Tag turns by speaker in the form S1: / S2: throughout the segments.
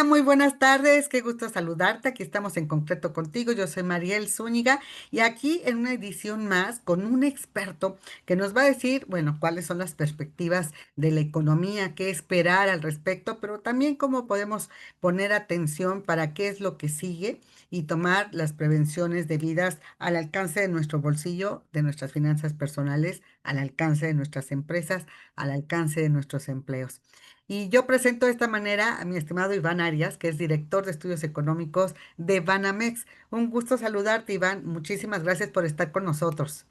S1: Hola, muy buenas tardes, qué gusto saludarte. Aquí estamos en concreto contigo. Yo soy Mariel Zúñiga y aquí en una edición más con un experto que nos va a decir, bueno, cuáles son las perspectivas de la economía, qué esperar al respecto, pero también cómo podemos poner atención para qué es lo que sigue y tomar las prevenciones debidas al alcance de nuestro bolsillo, de nuestras finanzas personales, al alcance de nuestras empresas, al alcance de nuestros empleos. Y yo presento de esta manera a mi estimado Iván Arias, que es director de estudios económicos de Banamex. Un gusto saludarte, Iván. Muchísimas gracias por estar con nosotros.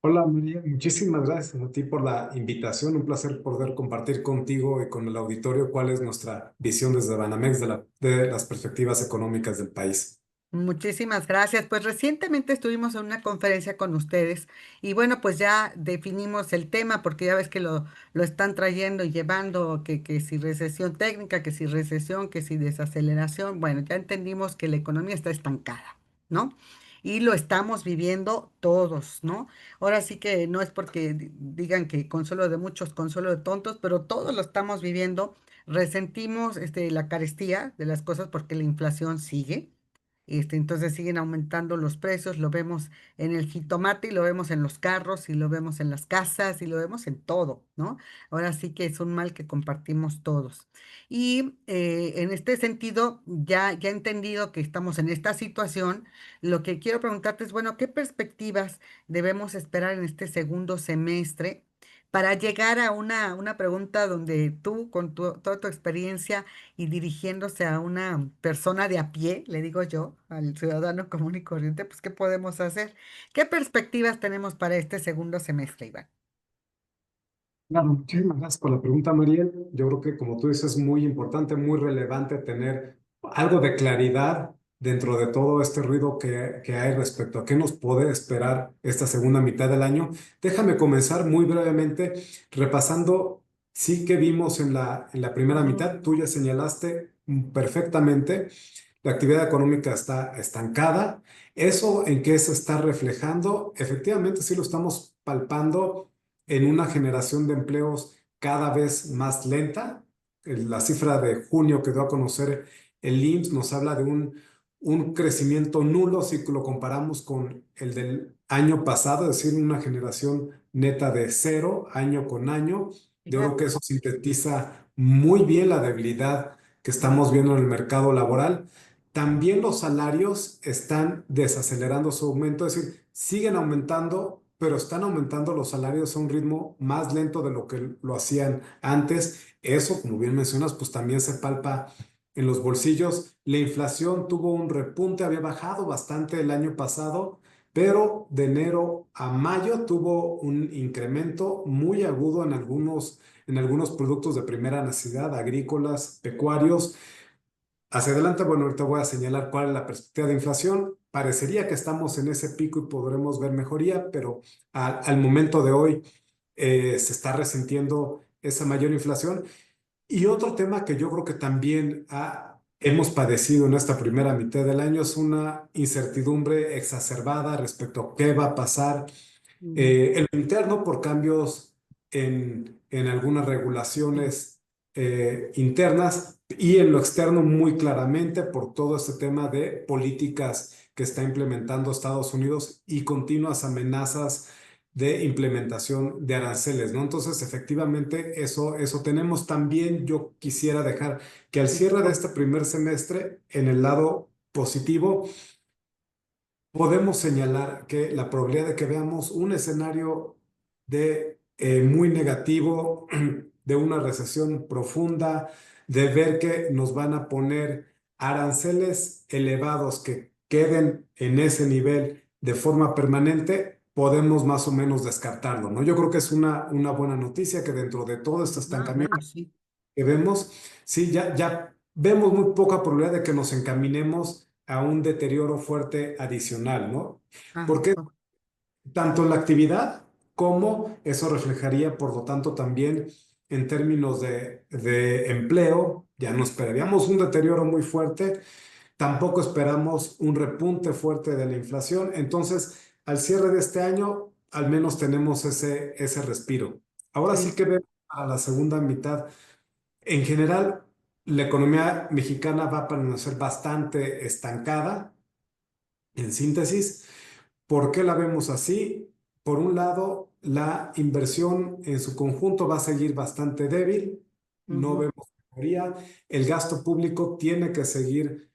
S2: Hola María, muchísimas gracias a ti por la invitación. Un placer poder compartir contigo y con el auditorio cuál es nuestra visión desde Banamex de las perspectivas económicas del país.
S1: Muchísimas gracias. Pues recientemente estuvimos en una conferencia con ustedes y bueno, pues ya definimos el tema porque ya ves que lo están trayendo y llevando, que si recesión técnica, que si recesión, que si desaceleración. Bueno, ya entendimos que la economía está estancada, ¿no? Y lo estamos viviendo todos, ¿no? Ahora sí que no es porque digan que consuelo de muchos, consuelo de tontos, pero todos lo estamos viviendo. Resentimos la carestía de las cosas porque la inflación sigue. Entonces siguen aumentando los precios, lo vemos en el jitomate y lo vemos en los carros y lo vemos en las casas y lo vemos en todo, ¿no? Ahora sí que es un mal que compartimos todos. Y en este sentido, ya entendido que estamos en esta situación, lo que quiero preguntarte es, bueno, ¿qué perspectivas debemos esperar en este segundo semestre? Para llegar a una pregunta donde tú, con toda tu experiencia, y dirigiéndose a una persona de a pie, le digo yo, al ciudadano común y corriente, pues, ¿qué podemos hacer? ¿Qué perspectivas tenemos para este segundo semestre, Iván?
S2: Claro, muchísimas gracias por la pregunta, Mariel. Yo creo que, como tú dices, es muy importante, muy relevante tener algo de claridad dentro de todo este ruido que hay respecto a qué nos puede esperar esta segunda mitad del año. Déjame comenzar muy brevemente repasando, sí que vimos en la primera mitad, tú ya señalaste perfectamente, la actividad económica está estancada. ¿Eso en qué se está reflejando? Efectivamente, sí lo estamos palpando en una generación de empleos cada vez más lenta. La cifra de junio que dio a conocer el IMSS nos habla de un crecimiento nulo si lo comparamos con el del año pasado, es decir, una generación neta de cero año con año. Yo creo que
S1: Fíjate.
S2: eso sintetiza muy bien la debilidad que estamos viendo en el mercado laboral. También los salarios están desacelerando su aumento, es decir, siguen aumentando, pero están aumentando los salarios a un ritmo más lento de lo que lo hacían antes. Eso, como bien mencionas, pues también se palpa en los bolsillos. La inflación tuvo un repunte, había bajado bastante el año pasado, pero de enero a mayo tuvo un incremento muy agudo en algunos productos de primera necesidad, agrícolas, pecuarios. Hacia adelante, bueno, ahorita voy a señalar cuál es la perspectiva de inflación. Parecería que estamos en ese pico y podremos ver mejoría, pero al momento de hoy se está resintiendo esa mayor inflación. Y otro tema que yo creo que también hemos padecido en esta primera mitad del año es una incertidumbre exacerbada respecto a qué va a pasar
S1: Mm.
S2: en lo interno por cambios en algunas regulaciones internas y en lo externo muy claramente por todo este tema de políticas que está implementando Estados Unidos y continuas amenazas de implementación de aranceles, ¿no? Entonces, efectivamente, eso tenemos. También yo quisiera dejar que al cierre de este primer semestre, en el lado positivo, podemos señalar que la probabilidad de que veamos un escenario de muy negativo, de una recesión profunda, de ver que nos van a poner aranceles elevados que queden en ese nivel de forma permanente, podemos más o menos descartarlo, ¿no? Yo creo que es una buena noticia que dentro de todo este
S1: Ah,
S2: estancamiento
S1: bueno, sí.
S2: que vemos, sí, ya vemos muy poca probabilidad de que nos encaminemos a un deterioro fuerte adicional, ¿no?
S1: Ah,
S2: Porque
S1: oh,
S2: tanto en la actividad como eso reflejaría, por lo tanto, también en términos de empleo, ya no esperaríamos un deterioro muy fuerte, tampoco esperamos un repunte fuerte de la inflación, entonces, al cierre de este año, al menos tenemos ese respiro. Ahora sí
S1: sí.
S2: que vemos a la segunda mitad en general. la economía mexicana va a permanecer bastante estancada, en síntesis. ¿Por qué la vemos así? Por un lado, la inversión en su conjunto va a seguir bastante débil, no
S1: Ujú,
S2: vemos mejoría. El gasto público tiene que seguir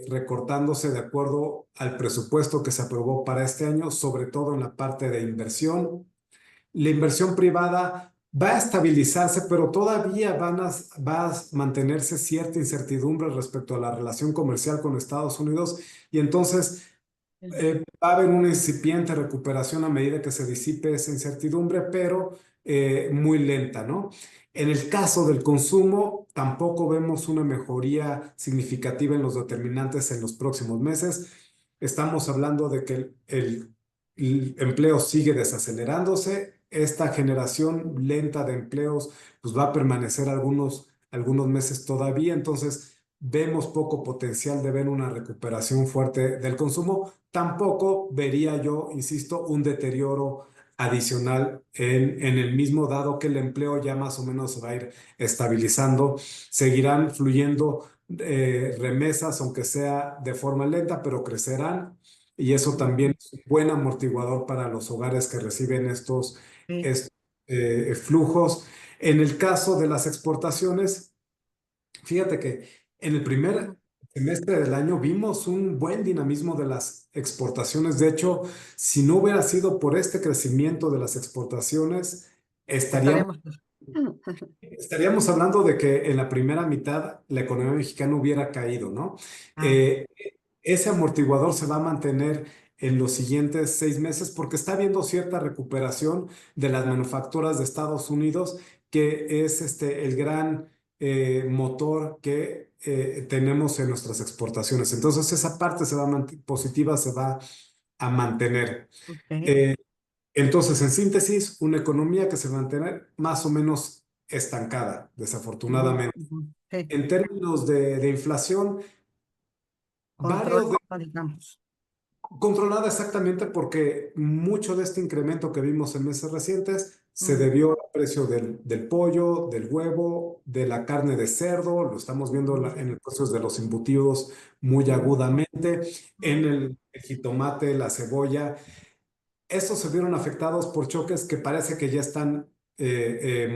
S2: recortándose de acuerdo al presupuesto que se aprobó para este año, sobre todo en la parte de inversión. La inversión privada va a estabilizarse, pero todavía va a mantenerse cierta incertidumbre respecto a la relación comercial con Estados Unidos y entonces va a haber una incipiente recuperación a medida que se disipe esa incertidumbre, pero muy lenta, ¿no? En el caso del consumo, tampoco vemos una mejoría significativa en los determinantes en los próximos meses. Estamos hablando de que el empleo sigue desacelerándose. Esta generación lenta de empleos pues va a permanecer algunos meses todavía. Entonces, vemos poco potencial de ver una recuperación fuerte del consumo. Tampoco vería yo, insisto, un deterioro adicional en el mismo, dado que el empleo ya más o menos se va a ir estabilizando. Seguirán fluyendo remesas, aunque sea de forma lenta, pero crecerán. Y eso también
S1: ujú,
S2: es un buen amortiguador para los hogares que reciben
S1: sí,
S2: estos flujos. En el caso de las exportaciones, fíjate que en el primer
S1: ujú.
S2: semestre del año vimos un buen dinamismo de las exportaciones. De hecho, si no hubiera sido por este crecimiento de las exportaciones, estaríamos,
S1: Estaríamos.
S2: estaríamos hablando de que en la primera mitad la economía mexicana hubiera caído, ¿no?
S1: Ah,
S2: Eh, Ese amortiguador se va a mantener en los siguientes 6 meses porque está habiendo cierta recuperación de las manufacturas de Estados Unidos, que es el gran motor que tenemos en nuestras exportaciones. Entonces, esa parte positiva se va a mantener.
S1: ok.
S2: Eh, entonces, en síntesis, una economía que se va a mantener más o menos estancada,
S1: Ujú,
S2: desafortunadamente.
S1: ujú, sí,
S2: En términos de inflación, va a
S1: control, digamos.
S2: controlada exactamente porque mucho de este incremento que vimos en meses recientes se
S1: Mm,
S2: debió al precio del pollo, del huevo, de la carne de cerdo, lo estamos viendo
S1: mm,
S2: en el precio de los embutidos muy
S1: mm,
S2: agudamente, en
S1: mm,
S2: el jitomate, la cebolla. Estos se vieron afectados por choques que parece que ya están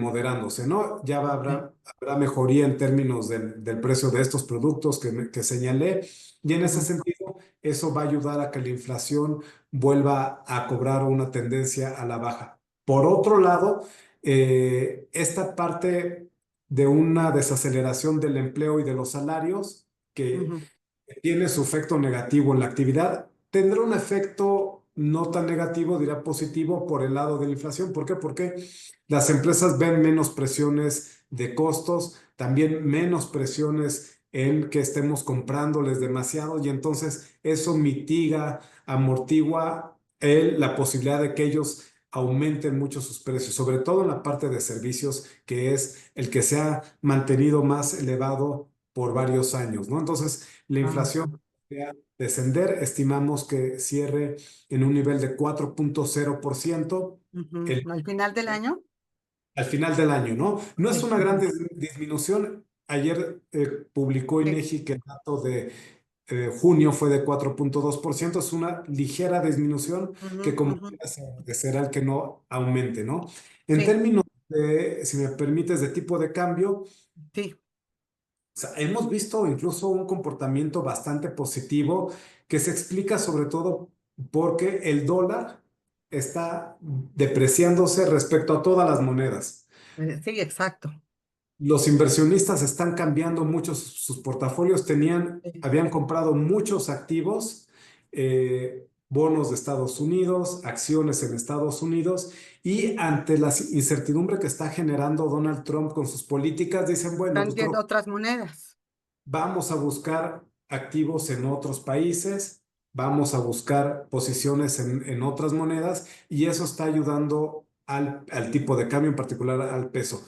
S2: moderándose, ¿no?
S1: ok,
S2: Habrá mejoría en términos del precio de estos productos que señalé, y en ese
S1: ujú,
S2: sentido, eso va a ayudar a que la inflación vuelva a cobrar una tendencia a la baja. Por otro lado, esta parte de una desaceleración del empleo y de los salarios, que
S1: ujú,
S2: tiene su efecto negativo en la actividad, tendrá un efecto no tan negativo, dirá positivo por el lado de la inflación. ¿Por qué? Porque las empresas ven menos presiones de costos, también menos presiones en que estemos comprándoles demasiado y entonces eso mitiga, amortigua la posibilidad de que ellos aumenten mucho sus precios, sobre todo en la parte de servicios, que es el que se ha mantenido más elevado por varios años, ¿no? Entonces, la inflación
S1: ajá,
S2: va a descender, estimamos que cierre en un nivel de 4.0%
S1: ujú.
S2: el-
S1: Al final del año,
S2: al final del año, ¿no? No es
S1: sí,
S2: una gran
S1: ujú,
S2: disminución. Ayer publicó
S1: sí,
S2: INEGI que el dato de junio fue de 4.2%. Es una ligera disminución
S1: ujú,
S2: que como
S1: ujú,
S2: quiera será el que no aumente, ¿no? En
S1: sí,
S2: términos de, si me permites, de tipo de cambio,
S1: sí,
S2: sea, hemos visto incluso un comportamiento bastante positivo que se explica sobre todo porque el dólar está depreciándose respecto a todas las monedas.
S1: sí, exacto.
S2: Los inversionistas están cambiando mucho sus portafolios,
S1: Sí.
S2: habían comprado muchos activos, bonos de Estados Unidos, acciones en Estados Unidos, y ante la incertidumbre que está generando Donald Trump con sus políticas, dicen, bueno,
S1: Están
S2: pues
S1: viendo otras monedas.
S2: vamos a buscar activos en otros países, vamos a buscar posiciones en otras monedas y eso está ayudando al tipo de cambio, en particular al peso.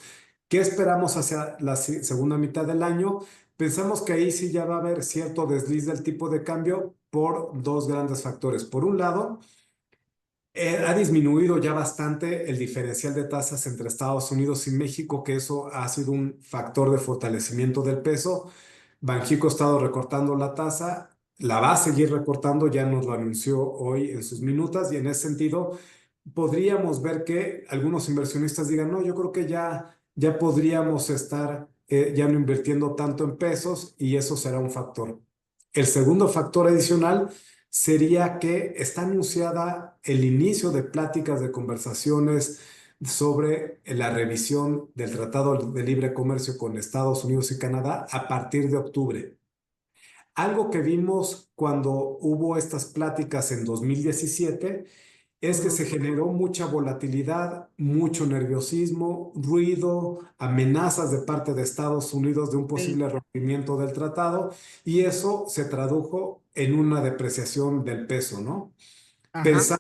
S2: ¿Qué esperamos hacia la segunda mitad del año? Pensamos que ahí sí ya va a haber cierto desliz del tipo de cambio por dos grandes factores. Por un lado, Ha disminuido ya bastante el diferencial de tasas entre Estados Unidos y México, que eso ha sido un factor de fortalecimiento del peso. Banxico ha estado recortando la tasa, la va a seguir recortando, ya nos lo anunció hoy en sus minutas, y en ese sentido podríamos ver que algunos inversionistas digan, no, yo creo que ya podríamos estar ya no invirtiendo tanto en pesos, y eso será un factor. El segundo factor adicional sería que está anunciada el inicio de pláticas, de conversaciones sobre la revisión del Tratado de Libre Comercio con Estados Unidos y Canadá a partir de octubre. Algo que vimos cuando hubo estas pláticas en 2017 es que
S1: Ujú.
S2: se generó mucha volatilidad, mucho nerviosismo, ruido, amenazas de parte de Estados Unidos de un
S1: Sí,
S2: posible rompimiento del tratado, y eso se tradujo en una depreciación del peso, ¿no?
S1: ajá,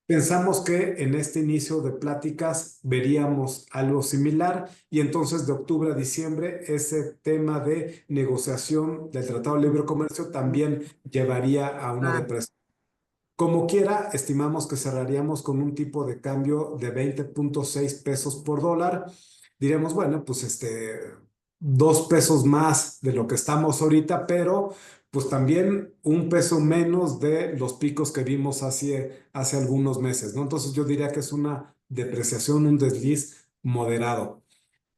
S2: Pensamos que en este inicio de pláticas veríamos algo similar, y entonces de octubre a diciembre ese tema de negociación del Tratado de Libre Comercio también llevaría a una
S1: claro,
S2: depresión. Como quiera, estimamos que cerraríamos con un tipo de cambio de 20.6 pesos por dólar. Diríamos, bueno, pues 2 pesos más de lo que estamos ahorita, pero pues también un peso menos de los picos que vimos hace algunos meses, ¿no? Entonces yo diría que es una depreciación, un desliz moderado.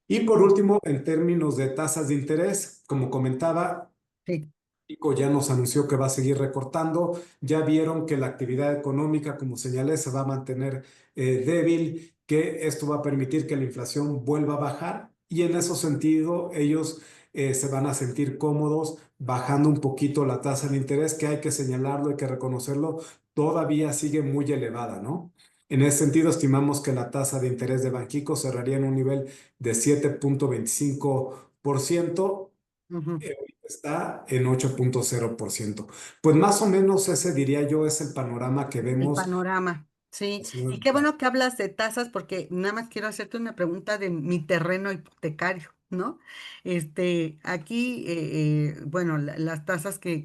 S2: Y por último, en términos de tasas de interés, como comentaba,
S1: sí,
S2: México ya nos anunció que va a seguir recortando. Ya vieron que la actividad económica, como señalé, se va a mantener débil, que esto va a permitir que la inflación vuelva a bajar, y en ese sentido ellos se van a sentir cómodos bajando un poquito la tasa de interés, que hay que señalarlo, hay que reconocerlo, todavía sigue muy elevada, ¿no? En ese sentido, estimamos que la tasa de interés de Banxico cerraría en un nivel de 7.25%.
S1: ujú.
S2: Está en 8.0%. Pues más o menos ese, diría yo, es el panorama que
S1: El
S2: vemos.
S1: panorama, sí.
S2: Así es.
S1: Y qué bueno que hablas de tasas, porque nada más quiero hacerte una pregunta de mi terreno hipotecario, ¿no? Aquí, bueno, las tasas que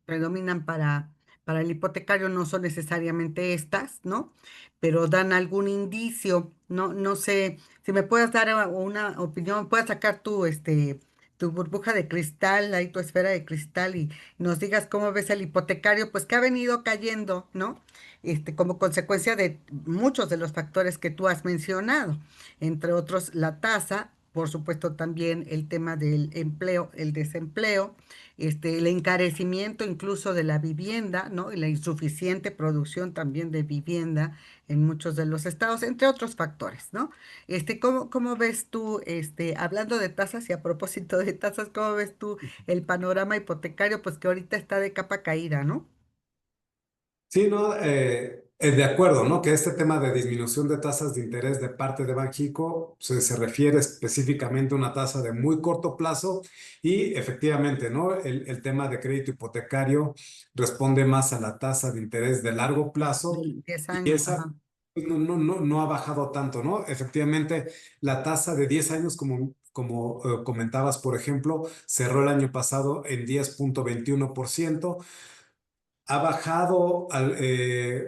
S1: predominan para el hipotecario no son necesariamente estas, ¿no? Pero dan algún indicio, ¿no? No sé si me puedes dar una opinión, puedes sacar tu burbuja de cristal, ahí tu esfera de cristal, y nos digas cómo ves el hipotecario, pues que ha venido cayendo, ¿no? Como consecuencia de muchos de los factores que tú has mencionado, entre otros la tasa, por supuesto también el tema del empleo, el desempleo, el encarecimiento incluso de la vivienda, ¿no? Y la insuficiente producción también de vivienda en muchos de los estados, entre otros factores, ¿no? ¿Cómo ves tú, hablando de tasas y a propósito de tasas, cómo ves tú el panorama hipotecario, pues que ahorita está de capa caída, ¿no?
S2: Sí, no, de acuerdo, ¿no? Que este tema de disminución de tasas de interés de parte de Banxico se refiere específicamente a una tasa de muy corto plazo, y efectivamente, ¿no? El tema de crédito hipotecario responde más a la tasa de interés de largo plazo,
S1: De 10
S2: y
S1: años,
S2: esa
S1: ajá.
S2: pues, no ha bajado tanto, ¿no? Efectivamente, la tasa de 10 años, como comentabas, por ejemplo, cerró el año pasado en 10.21%. Ha bajado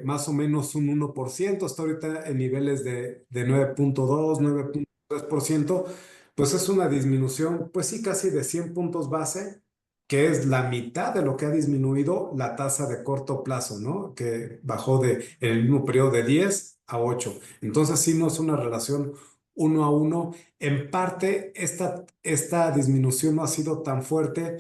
S2: más o menos un 1%, está ahorita en niveles de 9.2, 9.3%. Pues es una disminución, pues sí, casi de 100 puntos base, que es la mitad de lo que ha disminuido la tasa de corto plazo, ¿no? Que bajó en el mismo periodo de 10 a 8. Entonces sí, no es una relación uno a uno. En parte, esta disminución no ha sido tan fuerte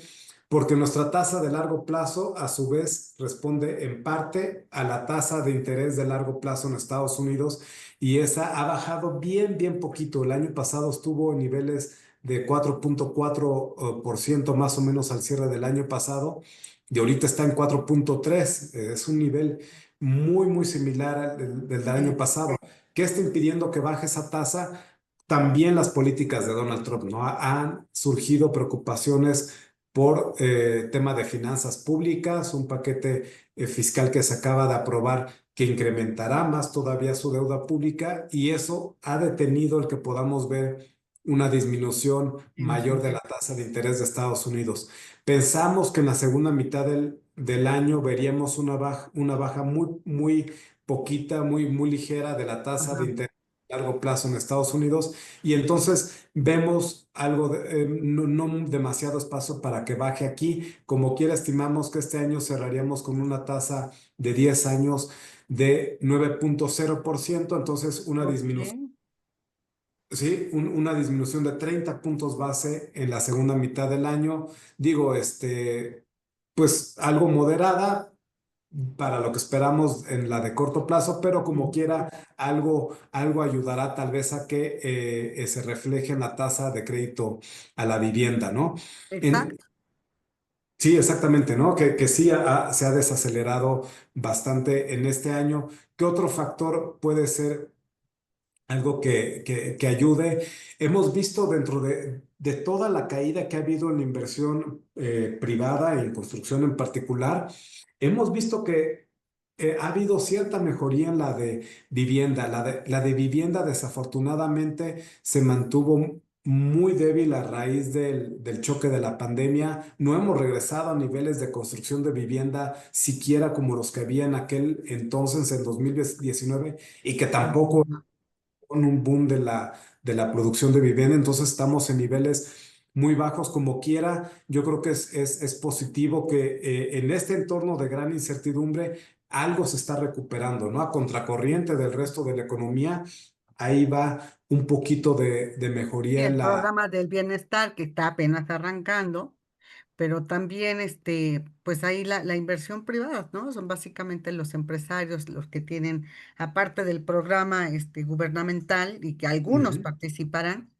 S2: porque nuestra tasa de largo plazo, a su vez, responde en parte a la tasa de interés de largo plazo en Estados Unidos, y esa ha bajado bien, bien poquito. El año pasado estuvo en niveles de 4.4% más o menos al cierre del año pasado, y ahorita está en 4.3. Es un nivel muy, muy similar del año
S1: Sí,
S2: pasado. ¿Qué está impidiendo que baje esa tasa? También las políticas de Donald Trump, ¿no? Han surgido preocupaciones por tema de finanzas públicas, un paquete fiscal que se acaba de aprobar que incrementará más todavía su deuda pública, y eso ha detenido el que podamos ver una disminución mayor
S1: sí,
S2: de la tasa de interés de Estados Unidos. Pensamos que en la segunda mitad del año veríamos una baja muy, muy poquita, muy ligera de la tasa de
S1: Ajá,
S2: interés a largo plazo en Estados Unidos y entonces vemos algo no demasiado espacio para que baje aquí. Como quiera, estimamos que este año cerraríamos con una tasa de 10 años de 9,0%, entonces una
S1: ok,
S2: disminución. Sí, una disminución de 30 puntos base en la segunda mitad del año. Digo, pues algo moderada para lo que esperamos en la de corto plazo, pero como
S1: ujú,
S2: quiera, algo ayudará tal vez a que se refleje en la tasa de crédito a la vivienda, ¿no? En-
S1: exacto.
S2: sí, exactamente, ¿no? Que sí se ha desacelerado bastante en este año. ¿Qué otro factor puede ser algo que ayude? Hemos visto dentro de toda la caída que ha habido en la inversión privada, en construcción en particular, hemos visto que ha habido cierta mejoría en la de vivienda. La de vivienda desafortunadamente se mantuvo muy débil a raíz del choque de la pandemia. No hemos regresado a niveles de construcción de vivienda siquiera como los que había en aquel entonces, en 2019, y que tampoco
S1: Ujú.
S2: con un boom de la producción de vivienda, entonces estamos en niveles muy bajos como quiera. Yo creo que es positivo que en este entorno de gran incertidumbre algo se está recuperando, ¿no? A contracorriente del resto de la economía, ahí va un poquito de
S1: Y
S2: mejoría en
S1: el
S2: la.
S1: programa del bienestar que está apenas arrancando, pero también pues ahí la inversión privada, ¿no? Son básicamente los empresarios los que tienen, aparte del programa gubernamental y que algunos
S2: Ujú.
S1: participarán,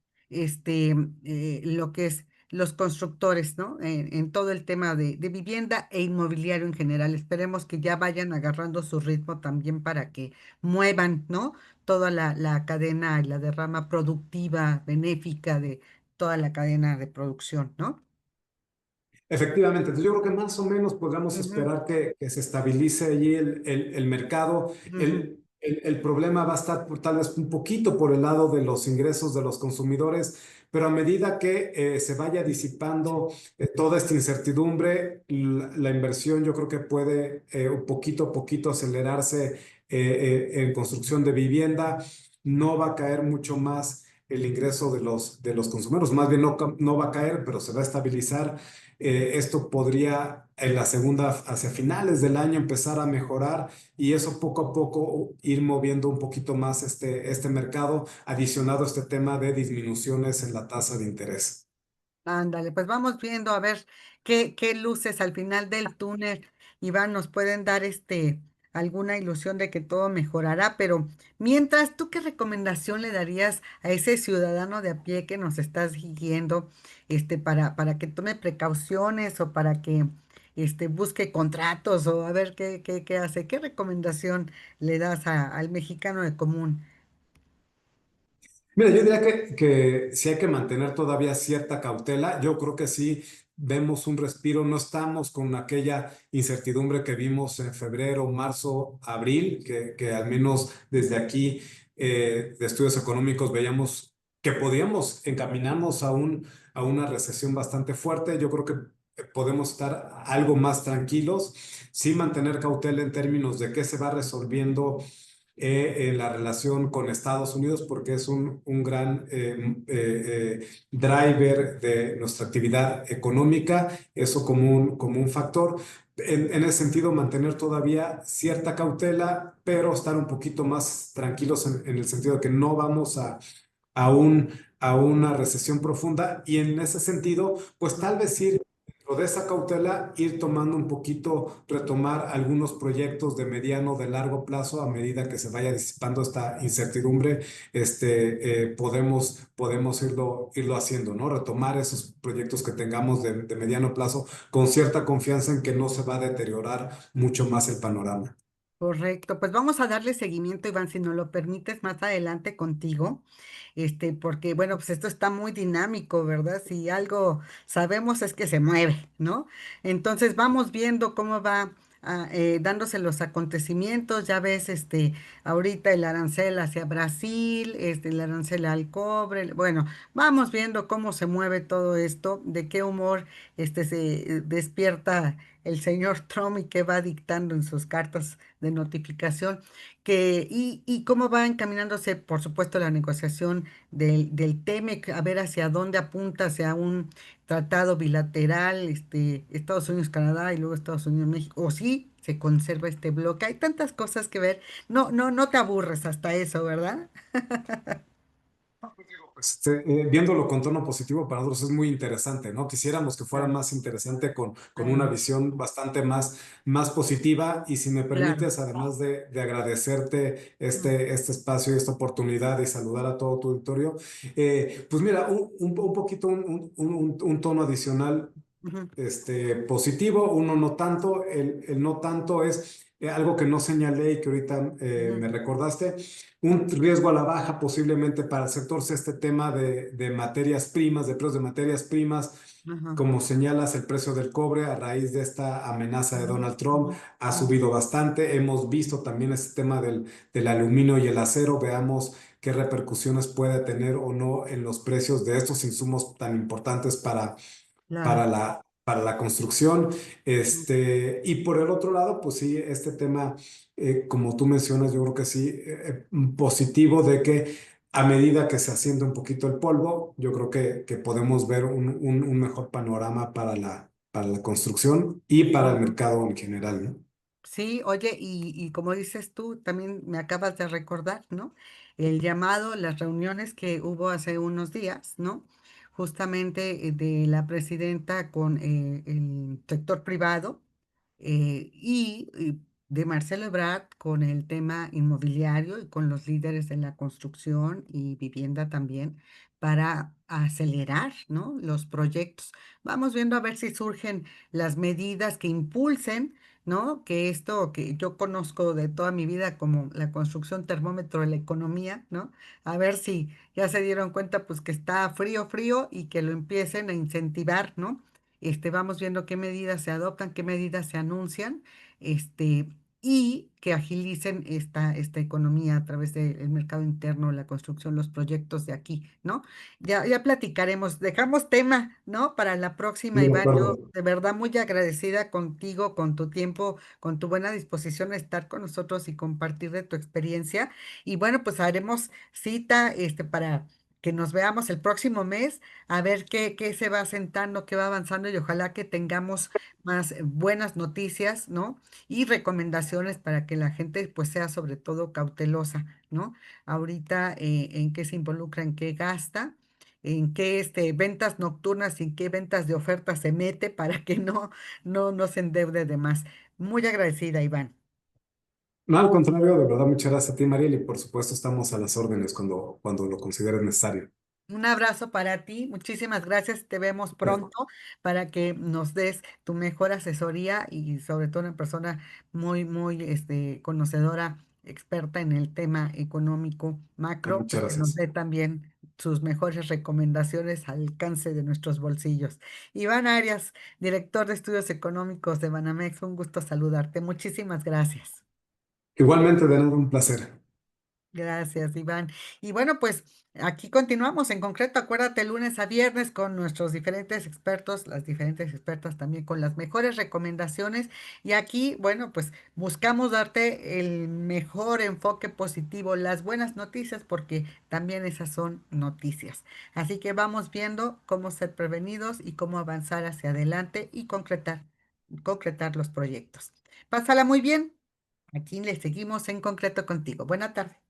S1: lo que es los constructores, ¿no? En todo el tema de vivienda e inmobiliario en general. Esperemos que ya vayan agarrando su ritmo también para que muevan, ¿no? Toda la cadena y la derrama productiva, benéfica de toda la cadena de producción, ¿no?
S2: Efectivamente, entonces yo creo que más o menos podríamos
S1: Ujú,
S2: esperar que se estabilice allí el mercado.
S1: ujú.
S2: El problema va a estar tal vez un poquito por el lado de los ingresos de los consumidores, pero a medida que se vaya disipando toda esta incertidumbre, la inversión yo creo que puede un poquito a poquito acelerarse en construcción de vivienda. No va a caer mucho más el ingreso de los consumidores, más bien no va a caer, pero se va a estabilizar. Esto podría en la segunda, hacia finales del año, empezar a mejorar y eso poco a poco ir moviendo un poquito más este mercado, adicionado a este tema de disminuciones en la tasa de interés.
S1: Ándale, pues vamos viendo a ver qué luces al final del túnel, Iván, nos pueden dar alguna ilusión de que todo mejorará, pero mientras, ¿tú qué recomendación le darías a ese ciudadano de a pie que nos estás siguiendo, para que tome precauciones o para que busque contratos o a ver qué hace? ¿Qué recomendación le das al mexicano de común?
S2: Mira, yo diría que sí hay que mantener todavía cierta cautela. Yo creo que sí vemos un respiro, no estamos con aquella incertidumbre que vimos en febrero, marzo, abril, que al menos desde aquí de estudios económicos veíamos que podíamos encaminarnos a una recesión bastante fuerte. Yo creo que podemos estar algo más tranquilos, sí mantener cautela en términos de qué se va resolviendo en la relación con Estados Unidos, porque es un gran driver de nuestra actividad económica, eso como un factor. En ese sentido, mantener todavía cierta cautela, pero estar un poquito más tranquilos en el sentido de que no vamos a, un, a una recesión profunda y en ese sentido, pues tal vez ir dentro de esa cautela, ir tomando un poquito, retomar algunos proyectos de mediano, de largo plazo a medida que se vaya disipando esta incertidumbre, podemos irlo haciendo, ¿no? Retomar esos proyectos que tengamos de mediano plazo con cierta confianza en que no se va a deteriorar mucho más el panorama.
S1: Correcto, pues vamos a darle seguimiento, Iván, si nos lo permites, más adelante contigo, porque bueno, pues esto está muy dinámico, ¿verdad? Si algo sabemos es que se mueve, ¿no? Entonces vamos viendo cómo va dándose los acontecimientos, ya ves, ahorita el arancel hacia Brasil, el arancel al cobre, bueno, vamos viendo cómo se mueve todo esto, de qué humor, se despierta el señor Trump y qué va dictando en sus cartas de notificación, y cómo va encaminándose, por supuesto, la negociación del TEMEC, a ver hacia dónde apunta, hacia un tratado bilateral, Estados Unidos, Canadá y luego Estados Unidos, México, o sí se conserva este bloque. Hay tantas cosas que ver. No, no, no te aburres hasta eso, ¿verdad?
S2: Pues, viéndolo con tono positivo para nosotros es muy interesante, ¿no? Quisiéramos que fuera
S1: Claro,
S2: más interesante con una
S1: sí,
S2: visión bastante más positiva. Y si me
S1: claro.
S2: permites, además de agradecerte
S1: Mm,
S2: este espacio y esta oportunidad y saludar a todo tu auditorio, pues mira, un poquito un tono adicional
S1: ujú,
S2: positivo, uno no tanto. El no tanto es algo que no señalé y que ahorita
S1: ujú,
S2: me recordaste, un riesgo a la baja posiblemente para el sector es este tema de materias primas, de precios de materias primas.
S1: ajá,
S2: Como señalas, el precio del cobre a raíz de esta amenaza de
S1: ujú,
S2: Donald Trump
S1: ujú,
S2: ha
S1: ujú,
S2: subido bastante. Hemos visto también este tema del aluminio y el acero. Veamos qué repercusiones puede tener o no en los precios de estos insumos tan importantes
S1: claro.
S2: para la construcción.
S1: Mm,
S2: Y por el otro lado, pues sí, este tema, como tú mencionas, yo creo que sí, positivo de que a medida que se asiente un poquito el polvo, yo creo que podemos ver un mejor panorama para la construcción y para el
S1: ujú.
S2: mercado en general, ¿no?
S1: Sí, oye, y como dices tú, también me acabas de recordar, ¿no? El llamado, las reuniones que hubo hace unos días, ¿no? Justamente de la presidenta con el sector privado, y de Marcelo Ebrard con el tema inmobiliario y con los líderes de la construcción y vivienda también para acelerar, ¿no? Los proyectos. Vamos viendo a ver si surgen las medidas que impulsen, ¿no? Que esto que yo conozco de toda mi vida como la construcción termómetro de la economía, ¿no? A ver si ya se dieron cuenta pues que está frío, frío y que lo empiecen a incentivar, ¿no? Vamos viendo qué medidas se adoptan, qué medidas se anuncian, este, y que agilicen esta economía a través del mercado interno, la construcción, los proyectos de aquí, ¿no? Ya platicaremos, dejamos tema, ¿no? Para la próxima,
S2: Sí, de
S1: Iván. Yo
S2: acuerdo.
S1: de verdad muy agradecida contigo, con tu tiempo, con tu buena disposición a estar con nosotros y compartir de tu experiencia. Y bueno, pues haremos cita, para que nos veamos el próximo mes, a ver qué se va sentando, qué va avanzando y ojalá que tengamos más buenas noticias, ¿no? Y recomendaciones para que la gente pues sea sobre todo cautelosa, ¿no? Ahorita en qué se involucra, en qué gasta, en qué ventas nocturnas y en qué ventas de ofertas se mete para que no se endeude de más. Muy agradecida, Iván.
S2: No, al contrario, de verdad, muchas gracias a ti, Mariel, y por supuesto estamos a las órdenes cuando lo consideres necesario.
S1: Un abrazo para ti, muchísimas gracias, te vemos pronto para que nos des tu mejor asesoría y sobre todo una persona muy, muy conocedora, experta en el tema económico macro,
S2: Muchas
S1: pues que nos
S2: gracias.
S1: dé también sus mejores recomendaciones al alcance de nuestros bolsillos. Iván Arias, director de estudios económicos de Banamex, un gusto saludarte. Muchísimas gracias.
S2: Igualmente, de nada, un placer.
S1: Gracias, Iván. Y bueno, pues aquí continuamos. En concreto, acuérdate, lunes a viernes con nuestros diferentes expertos, las diferentes expertas también con las mejores recomendaciones. Y aquí, bueno, pues buscamos darte el mejor enfoque positivo, las buenas noticias, porque también esas son noticias. Así que vamos viendo cómo ser prevenidos y cómo avanzar hacia adelante y concretar los proyectos. Pásala muy bien. Aquí le seguimos en concreto contigo. Buena tarde.